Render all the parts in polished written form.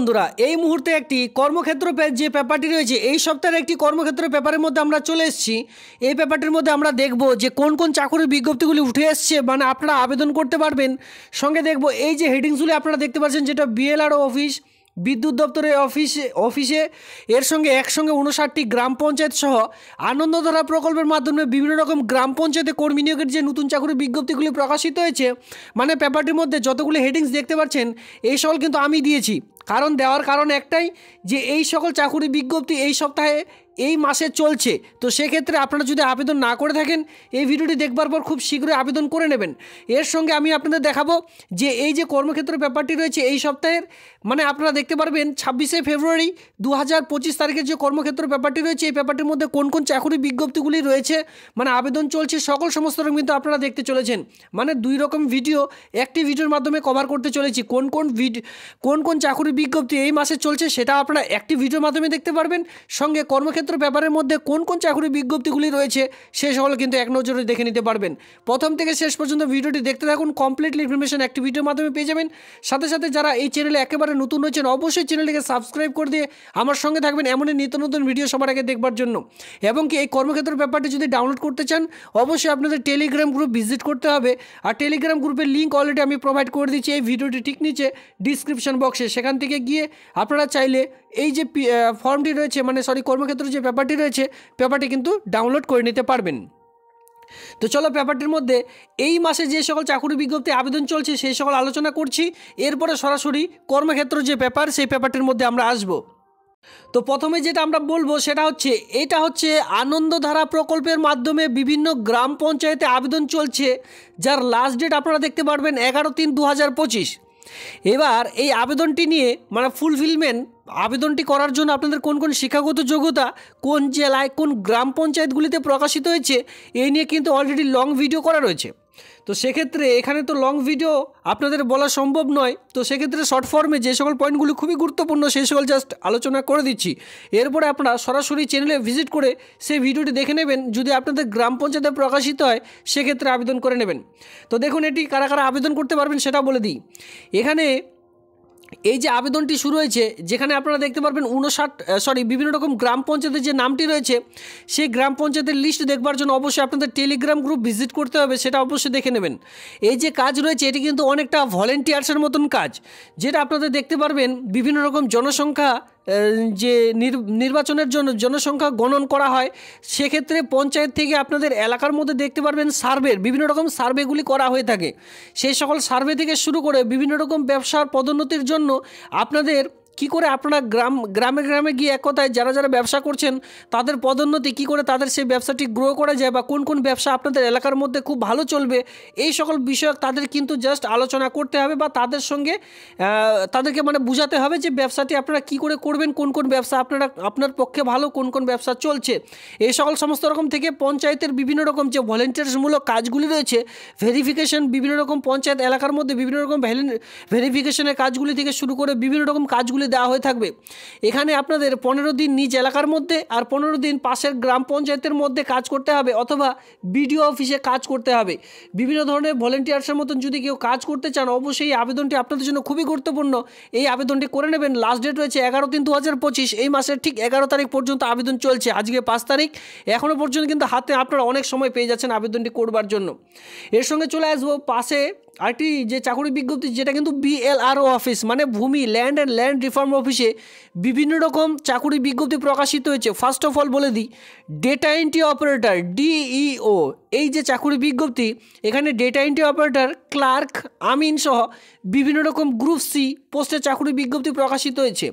বন্ধুরা এই মুহূর্তে একটি কর্মক্ষেত্র যে পেপারটি রয়েছে এই সপ্তাহের একটি কর্মক্ষেত্র পেপারের মধ্যে আমরা চলে এসেছি। এই পেপারটির মধ্যে আমরা দেখব যে কোন কোন চাকরির বিজ্ঞপ্তিগুলি উঠে এসছে, মানে আপনারা আবেদন করতে পারবেন। সঙ্গে দেখব এই যে হেডিংসগুলি আপনারা দেখতে পাচ্ছেন, যেটা বিএলআরও অফিস, বিদ্যুৎ দপ্তরের অফিসে এর সঙ্গে একসঙ্গে 59টি গ্রাম পঞ্চায়েত সহ আনন্দধারা প্রকল্পের মাধ্যমে বিভিন্ন রকম গ্রাম পঞ্চায়েতে কর্মী নিয়োগের যে নতুন চাকরির বিজ্ঞপ্তিগুলি প্রকাশিত হয়েছে, মানে পেপারটির মধ্যে যতগুলি হেডিংস দেখতে পাচ্ছেন এই সকল কিন্তু আমি দিয়েছি। দেওয়ার কারণ একটাই, যে এই সকল চাকরি বিজ্ঞপ্তি এই সপ্তাহে এই মাসে চলছে। তো সেক্ষেত্রে আপনারা যদি আবেদন না করে থাকেন, এই ভিডিওটি দেখবার পর খুব শীঘ্রই আবেদন করে নেবেন। এর সঙ্গে আমি আপনাদের দেখাবো যে এই যে কর্মক্ষেত্র পেপারটি রয়েছে এই সপ্তাহের, মানে আপনারা দেখতে পারবেন 26শে ফেব্রুয়ারি 2025 তারিখের যে কর্মক্ষেত্র পেপারটি রয়েছে এই পেপারটির মধ্যে কোন কোন চাকরি বিজ্ঞপ্তিগুলি রয়েছে, মানে আবেদন চলছে সমস্ত রকম কিন্তু আপনারা দেখতে চলেছেন। মানে দুই রকম ভিডিও একটি ভিডিওর মাধ্যমে কভার করতে চলেছি। কোন কোন চাকরি বিজ্ঞপ্তি এই মাসে চলছে সেটা আপনারা একটি ভিডিওর মাধ্যমে দেখতে পারবেন। সঙ্গে কর্মক্ষেত্র পেপারের মধ্যে কোন কোন চাকরি বিজ্ঞপ্তিগুলি রয়েছে সে সকল কিন্তু এক নজরে দেখে নিতে পারবেন। প্রথম থেকে শেষ পর্যন্ত ভিডিওটি দেখতে থাকুন, কমপ্লিটলি ইনফরমেশন একটি ভিডিওর মাধ্যমে পেয়ে যাবেন। সাথে সাথে যারা এই চ্যানেলে একেবারে নতুন রয়েছেন অবশ্যই চ্যানেলটিকে সাবস্ক্রাইব করে দিয়ে আমার সঙ্গে থাকবেন এমনই নিত্য নতুন ভিডিও সবার আগে দেখবার জন্য। এবং কি এই কর্মক্ষেত্র পেপারটি যদি ডাউনলোড করতে চান অবশ্যই আপনাদের টেলিগ্রাম গ্রুপ ভিজিট করতে হবে। আর টেলিগ্রাম গ্রুপের লিঙ্ক অলরেডি আমি প্রোভাইড করে দিচ্ছি এই ভিডিওটি ঠিক নিচে ডিসক্রিপশন বক্সে। সেখান থেকে গিয়ে আপনারা চাইলে এই যে ফর্মটি রয়েছে, কর্মক্ষেত্র যে পেপারটি রয়েছে পেপারটি কিন্তু ডাউনলোড করে নিতে পারবেন। তো চলো পেপারটির মধ্যে এই মাসে যে সকল চাকরি বিজ্ঞপ্তি আবেদন চলছে সেই সকল আলোচনা করছি। এরপরে সরাসরি কর্মক্ষেত্র যে পেপার সেই পেপারটির মধ্যে আমরা আসব। তো প্রথমে যেটা আমরা বলবো সেটা হচ্ছে, এটা হচ্ছে আনন্দধারা প্রকল্পের মাধ্যমে বিভিন্ন গ্রাম পঞ্চায়েতে আবেদন চলছে, যার লাস্ট ডেট আপনারা দেখতে পারবেন 11/3/2025। এবার এই আবেদনটি নিয়ে ফুলফিলমেন্ট আবেদনটি করার জন্য আপনাদের কোন কোন শিক্ষাগত যোগ্যতা, কোন জেলায় কোন গ্রাম পঞ্চায়েতগুলিতে প্রকাশিত হয়েছে এই নিয়ে কিন্তু অলরেডি লং ভিডিও করা রয়েছে। তো সেক্ষেত্রে এখানে তো লং ভিডিও আপনাদের বলা সম্ভব নয়। তো সেক্ষেত্রে শর্ট ফর্মে যে সকল পয়েন্টগুলি খুবই গুরুত্বপূর্ণ সেই সকল জাস্ট আলোচনা করে দিচ্ছি। এরপরে আপনারা সরাসরি চ্যানেলে ভিজিট করে সেই ভিডিওটি দেখে নেবেন। যদি আপনাদের গ্রাম পঞ্চায়েতে প্রকাশিত হয় সেক্ষেত্রে আবেদন করে নেবেন। তো দেখুন এটি কারা কারা আবেদন করতে পারবেন সেটা বলে দিই। এখানে এই যে আবেদনটি শুরু হয়েছে, যেখানে আপনারা দেখতে পারবেন বিভিন্ন রকম গ্রাম পঞ্চায়েতের যে নামটি রয়েছে সেই গ্রাম পঞ্চায়েতের লিস্ট দেখবার জন্য অবশ্যই আপনাদের টেলিগ্রাম গ্রুপ ভিজিট করতে হবে, সেটা অবশ্যই দেখে নেবেন। এই যে কাজ রয়েছে এটি কিন্তু অনেকটা ভলেন্টিয়ার্সের মতন কাজ, যেটা আপনাদের দেখতে পারবেন বিভিন্ন রকম জনসংখ্যা যে নির্বাচনের জন্য জনসংখ্যা গণন করা হয়, সেক্ষেত্রে পঞ্চায়েত থেকে আপনাদের এলাকার মধ্যে দেখতে পারবেন বিভিন্ন রকম সার্ভেগুলি করা হয়ে থাকে। সেই সকল সার্ভে থেকে শুরু করে বিভিন্ন রকম ব্যবসার পদোন্নতির জন্য আপনাদের কি করে আপনারা গ্রামে গ্রামে গিয়ে এক কথায় যারা যারা ব্যবসা করছেন তাদের পদোন্নতি কি করে তাদের সেই ব্যবসাটি গ্রো করা যায়, বা কোন কোন ব্যবসা আপনাদের এলাকার মধ্যে খুব ভালো চলবে, এই সকল বিষয়ক তাদের কিন্তু জাস্ট আলোচনা করতে হবে, বা তাদের সঙ্গে তাদেরকে বুঝাতে হবে যে ব্যবসাটি আপনারা কি করে করবেন, কোন কোন ব্যবসা আপনার পক্ষে ভালো, কোন কোন ব্যবসা চলছে। এই সকল সমস্ত রকম থেকে পঞ্চায়েতের বিভিন্ন রকম যে ভলেন্টিয়ার্সমূলক কাজগুলি রয়েছে, ভেরিফিকেশন, বিভিন্ন রকম পঞ্চায়েত এলাকার মধ্যে বিভিন্ন রকম ভেরিফিকেশনের কাজগুলি থেকে শুরু করে বিভিন্ন রকম কাজগুলি দেওয়া হয়ে থাকবে। এখানে আপনাদের 15 দিন নিজ এলাকার মধ্যে আর 15 দিন পাশের গ্রাম পঞ্চায়েতের মধ্যে কাজ করতে হবে, অথবা বিডিও অফিসে কাজ করতে হবে। বিভিন্ন ধরনের ভলেন্টিয়ার্সের মতন যদি কেউ কাজ করতে চান অবশ্যই এই আবেদনটি আপনাদের জন্য খুবই গুরুত্বপূর্ণ। এই আবেদনটি করে নেবেন। লাস্ট ডেট রয়েছে 11/3/2025। এই মাসের ঠিক 11 তারিখ পর্যন্ত আবেদন চলছে। আজকে 5 তারিখ, এখনও পর্যন্ত কিন্তু হাতে আপনারা অনেক সময় পেয়ে যাচ্ছেন আবেদনটি করবার জন্য। এর সঙ্গে চলে আসবো পাশে আরেকটি যে চাকরি বিজ্ঞপ্তি, যেটা কিন্তু বিএলআরও অফিস ভূমি ল্যান্ড রিফর্ম অফিসে বিভিন্ন রকম চাকরি বিজ্ঞপ্তি প্রকাশিত হয়েছে। ফার্স্ট অফ অল বলে দিই, ডেটা এন্ট্রি অপারেটর ডিইও এই যে চাকরি বিজ্ঞপ্তি, এখানে ডেটা এন্ট্রি অপারেটর, ক্লার্ক, আমিন সহ বিভিন্ন রকম গ্রুপ সি পোস্টের চাকরি বিজ্ঞপ্তি প্রকাশিত হয়েছে।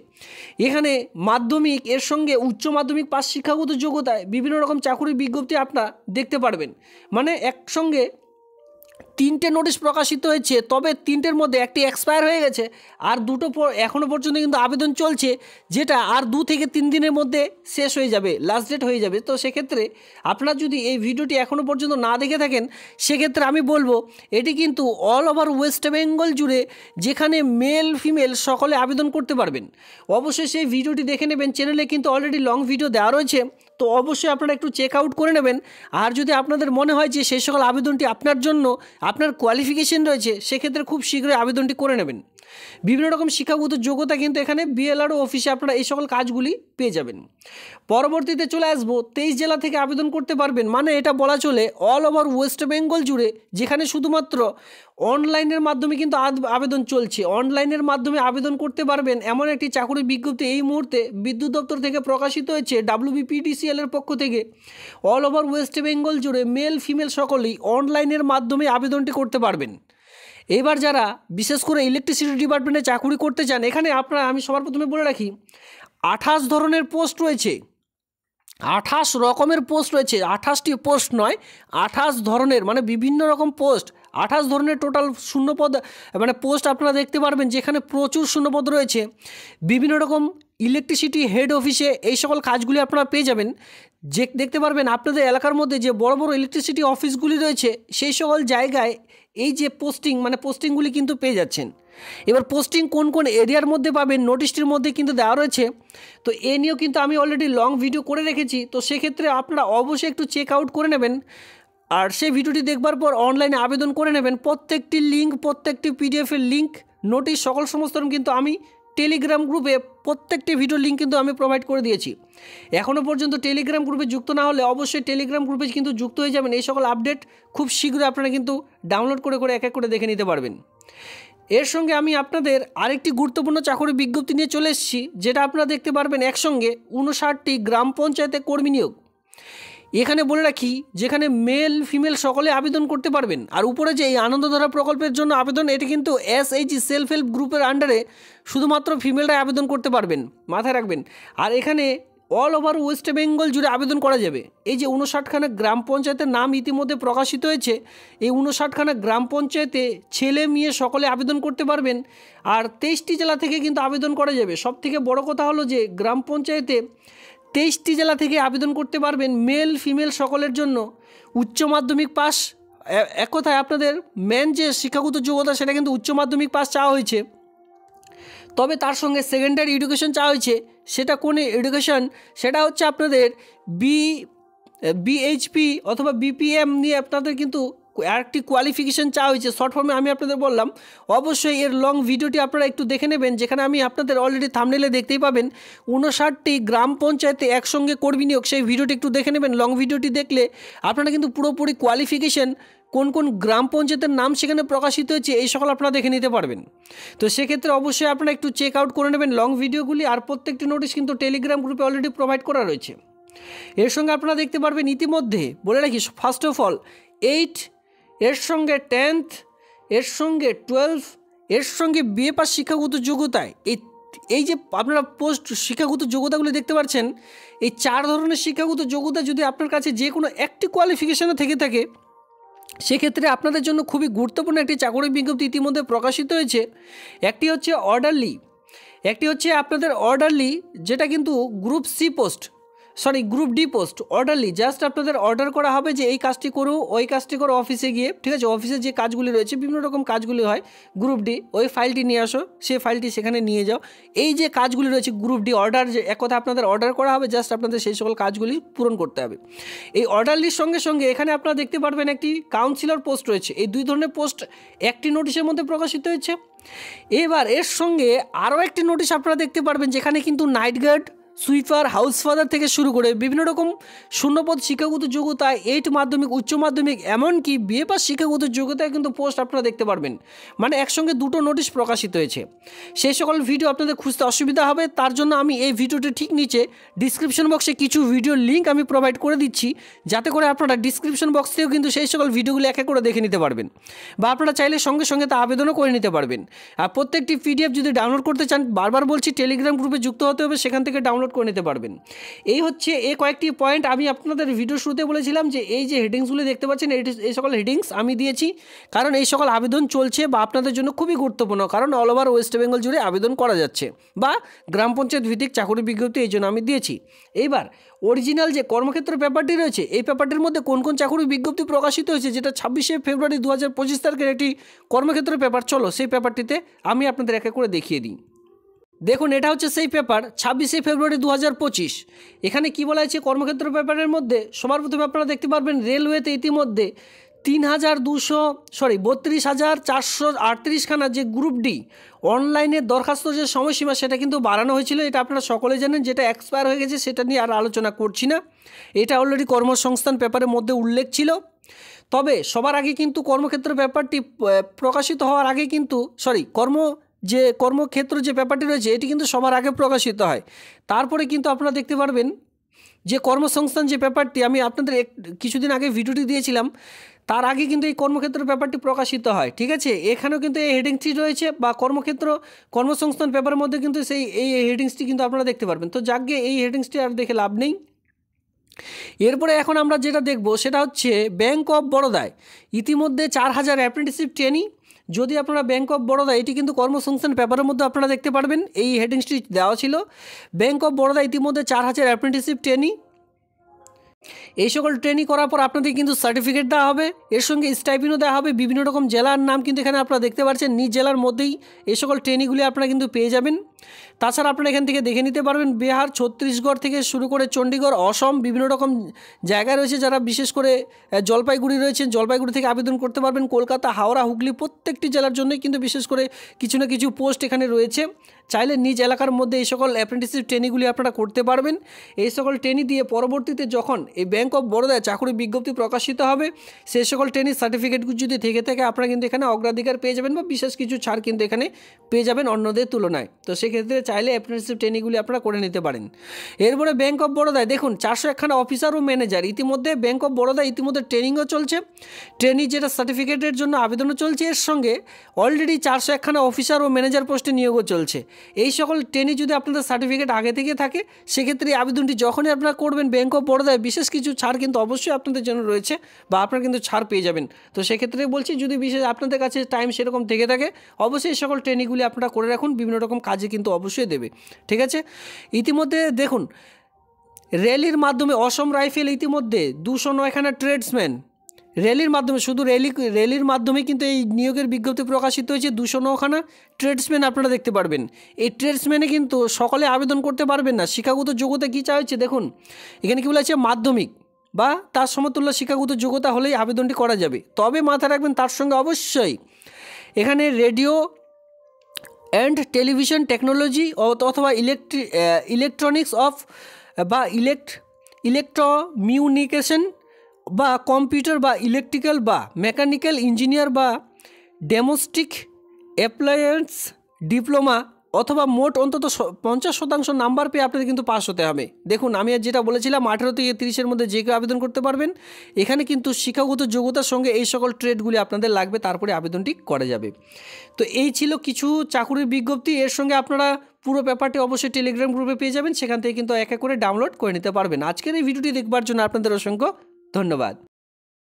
এখানে মাধ্যমিক এর সঙ্গে উচ্চ মাধ্যমিক পাস শিক্ষাগত যোগ্যতায় বিভিন্ন রকম চাকরি বিজ্ঞপ্তি আপনারা দেখতে পারবেন। একসঙ্গে 3টে নোটিশ প্রকাশিত হয়েছে, তবে 3টের মধ্যে একটি এক্সপায়ার হয়ে গেছে, আর 2টো এখনও পর্যন্ত কিন্তু আবেদন চলছে, যেটা আর 2 থেকে 3 দিনের মধ্যে শেষ হয়ে যাবে, লাস্ট ডেট হয়ে যাবে। তো সেক্ষেত্রে আপনারা যদি এই ভিডিওটি এখনও পর্যন্ত না দেখে থাকেন সেক্ষেত্রে আমি বলবো এটি কিন্তু অল ওভার ওয়েস্ট বেঙ্গল জুড়ে, যেখানে মেল ফিমেল সকলে আবেদন করতে পারবেন। অবশ্যই সেই ভিডিওটি দেখে নেবেন, চ্যানেলে কিন্তু অলরেডি লং ভিডিও দেওয়া রয়েছে। তো অবশ্যই আপনারা একটু চেক আউট করে নেবেন। আর যদি আপনাদের মনে হয় যে সেই সকল আবেদনটি আপনার জন্য আপনার কোয়ালিফিকেশন রয়েছে, সেক্ষেত্রে খুব শীঘ্রই আবেদনটি করে নেবেন। বিভিন্ন রকম শিক্ষাগত যোগ্যতা কিন্তু এখানে বিএলআরও অফিসে আপনারা এই সকল কাজগুলি পেয়ে যাবেন। পরবর্তীতে চলে আসবো 23 জেলা থেকে আবেদন করতে পারবেন, মানে এটা বলা চলে অল ওভার ওয়েস্ট বেঙ্গল জুড়ে, যেখানে শুধুমাত্র অনলাইনের মাধ্যমে কিন্তু আবেদন চলছে। অনলাইনের মাধ্যমে আবেদন করতে পারবেন এমন একটি চাকরি বিজ্ঞপ্তি এই মুহূর্তে বিদ্যুৎ দপ্তর থেকে প্রকাশিত হয়েছে WBPDCL এর পক্ষ থেকে। অল ওভার ওয়েস্ট বেঙ্গল জুড়ে মেল ফিমেল সকলেই অনলাইনের মাধ্যমে আবেদনটি করতে পারবেন। এবার যারা বিশেষ করে ইলেকট্রিসিটি ডিপার্টমেন্টে চাকরি করতে চান, এখানে আমি সবার প্রথমে বলে রাখি 28 ধরনের পোস্ট রয়েছে, 28 রকমের পোস্ট রয়েছে, 28টি পোস্ট নয়, 28 ধরনের, মানে বিভিন্ন রকম পোস্ট, 28 ধরনের টোটাল শূন্যপদ মানে পোস্ট আপনারা দেখতে পারবেন, যেখানে প্রচুর শূন্যপদ রয়েছে। বিভিন্ন রকম ইলেকট্রিসিটি হেড অফিসে এই সকল কাজগুলি আপনারা পেয়ে যাবেন। যে দেখতে পারবেন আপনাদের এলাকার মধ্যে যে বড় বড় ইলেকট্রিসিটি অফিসগুলি রয়েছে, সেই সকল জায়গায় এই যে পোস্টিংগুলি কিন্তু পেয়ে যাচ্ছেন। এবার পোস্টিং কোন কোন এরিয়ার মধ্যে পাবেন নোটিশটির মধ্যে কিন্তু দেওয়া রয়েছে। তো এ নিয়েও কিন্তু আমি অলরেডি লং ভিডিও করে রেখেছি, তো সেক্ষেত্রে আপনারা অবশ্যই একটু চেক আউট করে নেবেন। আর সেই ভিডিওটি দেখবার পর অনলাইনে আবেদন করে নেবেন। প্রত্যেকটি লিঙ্ক, প্রত্যেকটি পিডিএফের লিঙ্ক, নোটিশ, সমস্ত কিন্তু আমি টেলিগ্রাম গ্রুপে প্রত্যেকটি ভিডিও লিঙ্ক কিন্তু আমি প্রোভাইড করে দিয়েছি। এখনও পর্যন্ত টেলিগ্রাম গ্রুপে যুক্ত না হলে অবশ্যই টেলিগ্রাম গ্রুপে কিন্তু যুক্ত হয়ে যাবেন। এই সকল আপডেট খুব শীঘ্রই আপনারা কিন্তু ডাউনলোড করে এক এক করে দেখে নিতে পারবেন। এর সঙ্গে আমি আপনাদের আরেকটি গুরুত্বপূর্ণ চাকরি বিজ্ঞপ্তি নিয়ে চলে এসেছি, যেটা আপনারা দেখতে পারবেন একসঙ্গে 59টি গ্রাম পঞ্চায়েতে কর্মী নিয়োগ। এখানে বলে রাখি, যেখানে মেল ফিমেল সকলে আবেদন করতে পারবেন। আর উপরে যে এই আনন্দধারা প্রকল্পের জন্য আবেদন, এটি কিন্তু SHG সেলফ হেল্প গ্রুপের আন্ডারে শুধুমাত্র ফিমেলরাই আবেদন করতে পারবেন, মাথায় রাখবেন। আর এখানে অল ওভার ওয়েস্ট বেঙ্গল জুড়ে আবেদন করা যাবে। এই যে 59খানা গ্রাম পঞ্চায়েতের নাম ইতিমধ্যে প্রকাশিত হয়েছে, এই 59খানা গ্রাম পঞ্চায়েতে ছেলে মেয়ে সকলে আবেদন করতে পারবেন। আর 23টি জেলা থেকে কিন্তু আবেদন করা যাবে। সবথেকে বড় কথা হলো যে গ্রাম পঞ্চায়েতে 23টি জেলা থেকে আবেদন করতে পারবেন মেল ফিমেল সকলের জন্য। উচ্চ মাধ্যমিক পাস, এক কথায় আপনাদের মেন যে শিক্ষাগত যোগ্যতা সেটা কিন্তু উচ্চ মাধ্যমিক পাস চাওয়া হয়েছে। তবে তার সঙ্গে সেকেন্ডারি এডুকেশন চাওয়া হয়েছে। সেটা কোন এডুকেশন? সেটা হচ্ছে আপনাদের BHP অথবা BPM নিয়ে আপনাদের কিন্তু আরেকটি কোয়ালিফিকেশান চাওয়া হয়েছে। শর্ট ফর্মে আমি আপনাদের বললাম। অবশ্যই এর লং ভিডিওটি আপনারা একটু দেখে নেবেন, যেখানে আমি আপনাদের অলরেডি থাম্বনেলে দেখতেই পাবেন 59টি গ্রাম পঞ্চায়েতে একসঙ্গে কর্মী নিয়োগ। সেই ভিডিওটি একটু দেখে নেবেন। লং ভিডিওটি দেখলে আপনারা কিন্তু পুরোপুরি কোয়ালিফিকেশান, কোন কোন গ্রাম পঞ্চায়েতের নাম সেখানে প্রকাশিত হয়েছে, এই সকল আপনারা দেখে নিতে পারবেন। তো সেক্ষেত্রে অবশ্যই আপনারা একটু চেক আউট করে নেবেন লং ভিডিওগুলি। আর প্রত্যেকটি নোটিশ কিন্তু টেলিগ্রাম গ্রুপে অলরেডি প্রোভাইড করা রয়েছে। এর সঙ্গে আপনারা দেখতে পারবেন ইতিমধ্যে বলে রাখি, ফার্স্ট অফ অল 8, এর সঙ্গে 10th, এর সঙ্গে 12, এর সঙ্গে বিএ পাস শিক্ষাগত যোগ্যতায় এই যে আপনারা পোস্ট শিক্ষাগত যোগ্যতাগুলি দেখতে পাচ্ছেন, এই 4 ধরনের শিক্ষাগত যোগ্যতা যদি আপনার কাছে যে কোনো একটি কোয়ালিফিকেশানে থেকে থাকে, সেক্ষেত্রে আপনাদের জন্য খুবই গুরুত্বপূর্ণ একটি চাকরি বিজ্ঞপ্তি ইতিমধ্যে প্রকাশিত হয়েছে। একটি হচ্ছে অর্ডারলি, একটি হচ্ছে আপনাদের অর্ডারলি, যেটা কিন্তু group D post. Orderly just আপনাদের অর্ডার করা হবে যে এই কাজটি করো, ওই কাজটি করো অফিসে গিয়ে, ঠিক আছে? অফিসে যে কাজগুলি রয়েছে, বিভিন্ন রকম কাজগুলি হয়। গ্রুপ ডি, ওই ফাইলটি নিয়ে আসো, সেই ফাইলটি সেখানে নিয়ে যাও। এই যে কাজগুলি রয়েছে গ্রুপ ডি অর্ডার, যে এক কথা আপনাদের অর্ডার করা হবে, জাস্ট আপনাদের সেই সকল কাজগুলি পূরণ করতে হবে। এই অর্ডারলির সঙ্গে সঙ্গে এখানে আপনারা দেখতে পারবেন একটি কাউন্সিলর পোস্ট রয়েছে। এই 2 ধরনের পোস্ট একটি নোটিশের মধ্যে প্রকাশিত হয়েছে। এবার এর সঙ্গে আরও একটি নোটিশ আপনারা দেখতে পারবেন, যেখানে কিন্তু night guard, sweeper, house father থেকে শুরু করে বিভিন্ন রকম শূন্যপদ শিক্ষাগত যোগ্যতা, 8 মাধ্যমিক, উচ্চ মাধ্যমিক, এমনকি বিএ পাস শিক্ষাগত যোগ্যতায় কিন্তু পোস্ট আপনারা দেখতে পারবেন। মানে একসঙ্গে 2টো নোটিশ প্রকাশিত হয়েছে। সেই সকল ভিডিও আপনাদের খুঁজতে অসুবিধা হবে, তার জন্য আমি এই ভিডিওটি ঠিক নিচে ডিসক্রিপশন বক্সে কিছু ভিডিওর লিঙ্ক আমি প্রোভাইড করে দিচ্ছি, যাতে করে আপনারা ডিসক্রিপশন বক্স থেকেও কিন্তু সেই সকল ভিডিওগুলি এক এক করে দেখে নিতে পারবেন, বা আপনারা চাইলে সঙ্গে সঙ্গে তা আবেদনও করে নিতে পারবেন। আর প্রত্যেকটি PDF যদি ডাউনলোড করতে চান, বারবার বলছি টেলিগ্রাম গ্রুপে যুক্ত হতে হবে, সেখান থেকে ডাউনলোড করে নিতে পারবেন। এই হচ্ছে এই কয়েকটি পয়েন্ট আমি আপনাদের ভিডিও শুরুতে বলেছিলাম যে এই যে হেডিংসগুলি দেখতে পাচ্ছেন, এই সকল হেডিংস আমি দিয়েছি কারণ এই সকল আবেদন চলছে বা আপনাদের জন্য খুবই গুরুত্বপূর্ণ, কারণ অল ওভার ওয়েস্ট বেঙ্গল জুড়ে আবেদন করা যাচ্ছে বা গ্রাম পঞ্চায়েত ভিত্তিক চাকরি বিজ্ঞপ্তি, এই জন্য আমি দিয়েছি। এইবার অরিজিনাল যে কর্মক্ষেত্র পেপারটি রয়েছে, এই পেপারটির মধ্যে কোন কোন চাকরি বিজ্ঞপ্তি প্রকাশিত হয়েছে, যেটা 26শে ফেব্রুয়ারি 2025 তারিখের একটি কর্মক্ষেত্র পেপার, চলো সেই পেপারটিতে আমি আপনাদের এক এক করে দেখিয়ে দিই। দেখুন এটা হচ্ছে সেই পেপার 26শে ফেব্রুয়ারি 2025। এখানে কি বলা হয়েছে কর্মক্ষেত্র পেপারের মধ্যে সবার প্রথমে আপনারা দেখতে পারবেন রেলওয়েতে ইতিমধ্যে 32,438খানা যে গ্রুপ ডি অনলাইনে দরখাস্ত যে সময়সীমা সেটা কিন্তু বাড়ানো হয়েছিল, এটা আপনারা সকলে জানেন, যেটা এক্সপায়ার হয়ে গেছে সেটা নিয়ে আর আলোচনা করছি না, এটা অলরেডি কর্মসংস্থান পেপারের মধ্যে উল্লেখ ছিল। তবে সবার আগে কিন্তু কর্মক্ষেত্র পেপারটি প্রকাশিত হওয়ার আগে কিন্তু কর্মক্ষেত্র যে পেপারটি রয়েছে এটি কিন্তু সবার আগে প্রকাশিত হয়। তারপরে কিন্তু আপনারা দেখতে পারবেন যে কর্মসংস্থান যে পেপারটি আমি আপনাদের কিছুদিন আগে ভিডিওটি দিয়েছিলাম, তার আগে কিন্তু এই কর্মক্ষেত্র পেপারটি প্রকাশিত হয়। ঠিক আছে, এখানেও কিন্তু এই হেডিংসটি রয়েছে বা কর্মসংস্থান পেপারের মধ্যে কিন্তু এই হেডিংসটি কিন্তু আপনারা দেখতে পারবেন। তো যাক গিয়ে এই হেডিংসটি আর দেখে লাভ নেই। এরপরে এখন আমরা যেটা দেখব সেটা হচ্ছে ব্যাঙ্ক অফ বরোদায় ইতিমধ্যে 4000 অ্যাপ্রেন্টিসশিপ ট্রেনি। যদি আপনারা ব্যাঙ্ক অফ বরোদা, এটি কিন্তু কর্মসংস্থান পেপারের মধ্যে আপনারা দেখতে পারবেন, এই হেডিংসটি দেওয়া ছিল। ব্যাঙ্ক অফ বরোদা ইতিমধ্যে 4000 অ্যাপ্রেন্টিসশিপ ট্রেনি। এই সকল ট্রেনিং করার পর আপনাদের কিন্তু সার্টিফিকেট দেওয়া হবে, এর সঙ্গে স্টাইপেন্ডও দেওয়া হবে। বিভিন্ন রকম জেলার নাম কিন্তু এখানে আপনারা দেখতে পাচ্ছেন, নিজ জেলার মধ্যেই এই সকল ট্রেনিংগুলি আপনারা কিন্তু পেয়ে যাবেন। তাছাড়া আপনারা এখান থেকে দেখে নিতে পারবেন বিহার, ছত্তিশগড় থেকে শুরু করে চণ্ডীগড়, অসম, বিভিন্ন রকম জায়গায় রয়েছে যারা বিশেষ করে জলপাইগুড়ি রয়েছেন, জলপাইগুড়ি থেকে আবেদন করতে পারবেন। কলকাতা, হাওড়া, হুগলি প্রত্যেকটি জেলার জন্যই কিন্তু বিশেষ করে কিছু না কিছু পোস্ট এখানে রয়েছে। চাইলে নিজ এলাকার মধ্যে এই সকল অ্যাপ্রেন্টিসশিপ ট্রেনিংগুলি আপনারা করতে পারবেন। এই সকল ট্রেনিং দিয়ে পরবর্তীতে যখন এই ব্যাঙ্ক অফ বরোদায় চাকরি বিজ্ঞপ্তি প্রকাশিত হবে, সেই সকল ট্রেনিং সার্টিফিকেটগুলি যদি থেকে থাকে আপনারা কিন্তু এখানে অগ্রাধিকার পেয়ে যাবেন বা বিশেষ কিছু ছাড় কিন্তু এখানে পেয়ে যাবেন অন্যদের তুলনায়। তো সেক্ষেত্রে চাইলে অ্যাপ্রেন্টিসশিপ ট্রেনিংগুলি আপনারা করে নিতে পারেন। এরপরে ব্যাঙ্ক অফ বরোদায় দেখুন 401খানা অফিসার ও ম্যানেজার ইতিমধ্যে ব্যাঙ্ক অফ বরোদায় ইতিমধ্যে ট্রেনিংও চলছে, ট্রেনিং যেটা সার্টিফিকেটের জন্য আবেদনও চলছে, এর সঙ্গে অলরেডি 401খানা অফিসার ও ম্যানেজার পোস্টে নিয়োগও চলছে। এই সকল ট্রেনিং যদি আপনাদের সার্টিফিকেট আগে থেকে থাকে সেক্ষেত্রে আবেদনটি যখনই আপনারা করবেন ব্যাঙ্ক অফ বরোদায় বিশেষ কিছু ছাড় কিন্তু অবশ্যই আপনাদের জন্য রয়েছে বা আপনারা কিন্তু ছাড় পেয়ে যাবেন। তো সেক্ষেত্রে বলছি যদি বিশেষ আপনাদের কাছে টাইম সেরকম থেকে থাকে অবশ্যই এই সকল ট্রেনিংগুলি আপনারা করে রাখুন, বিভিন্ন রকম কাজে কিন্তু অবশ্যই দেবে। ঠিক আছে, ইতিমধ্যে দেখুন র্যালির মাধ্যমে অসম রাইফেল ইতিমধ্যে 209খানা ট্রেডসম্যান র্যালির মাধ্যমে, শুধু র্যালির মাধ্যমে কিন্তু এই নিয়োগের বিজ্ঞপ্তি প্রকাশিত হয়েছে। 209খানা ট্রেডসম্যান আপনারা দেখতে পারবেন। এই ট্রেডসম্যানে কিন্তু সকলে আবেদন করতে পারবেন না। শিক্ষাগত যোগ্যতা কী চাওয়া হচ্ছে দেখুন, এখানে কী বলা হচ্ছে মাধ্যমিক বা তার সমতুল্য শিক্ষাগত যোগ্যতা হলেই আবেদনটি করা যাবে। তবে মাথায় রাখবেন তার সঙ্গে অবশ্যই এখানে রেডিও অ্যান্ড টেলিভিশন টেকনোলজি অথবা ইলেকট্রনিক্স বা ইলেকট্রোমিউনিকেশন বা কম্পিউটার বা ইলেকট্রিক্যাল বা মেকানিক্যাল ইঞ্জিনিয়ার বা ডোমেস্টিক অ্যাপ্লায়েন্স ডিপ্লোমা অথবা মোট অন্তত 50% নাম্বার পেয়ে আপনাদের কিন্তু পাস হতে হবে। দেখুন আমি যেটা বলেছিলাম 18 থেকে 30-এর মধ্যে যে কেউ আবেদন করতে পারবেন। এখানে কিন্তু শিক্ষাগত যোগ্যতার সঙ্গে এই সকল ট্রেডগুলি আপনাদের লাগবে, তারপরে আবেদনটি করা যাবে। তো এই ছিল কিছু চাকুরির বিজ্ঞপ্তি। এর সঙ্গে আপনারা পুরো পেপারটি অবশ্যই টেলিগ্রাম গ্রুপে পেয়ে যাবেন, সেখান থেকে কিন্তু এক এক করে ডাউনলোড করে নিতে পারবেন। আজকের এই ভিডিওটি দেখবার জন্য আপনাদের অসংখ্য ধন্যবাদ।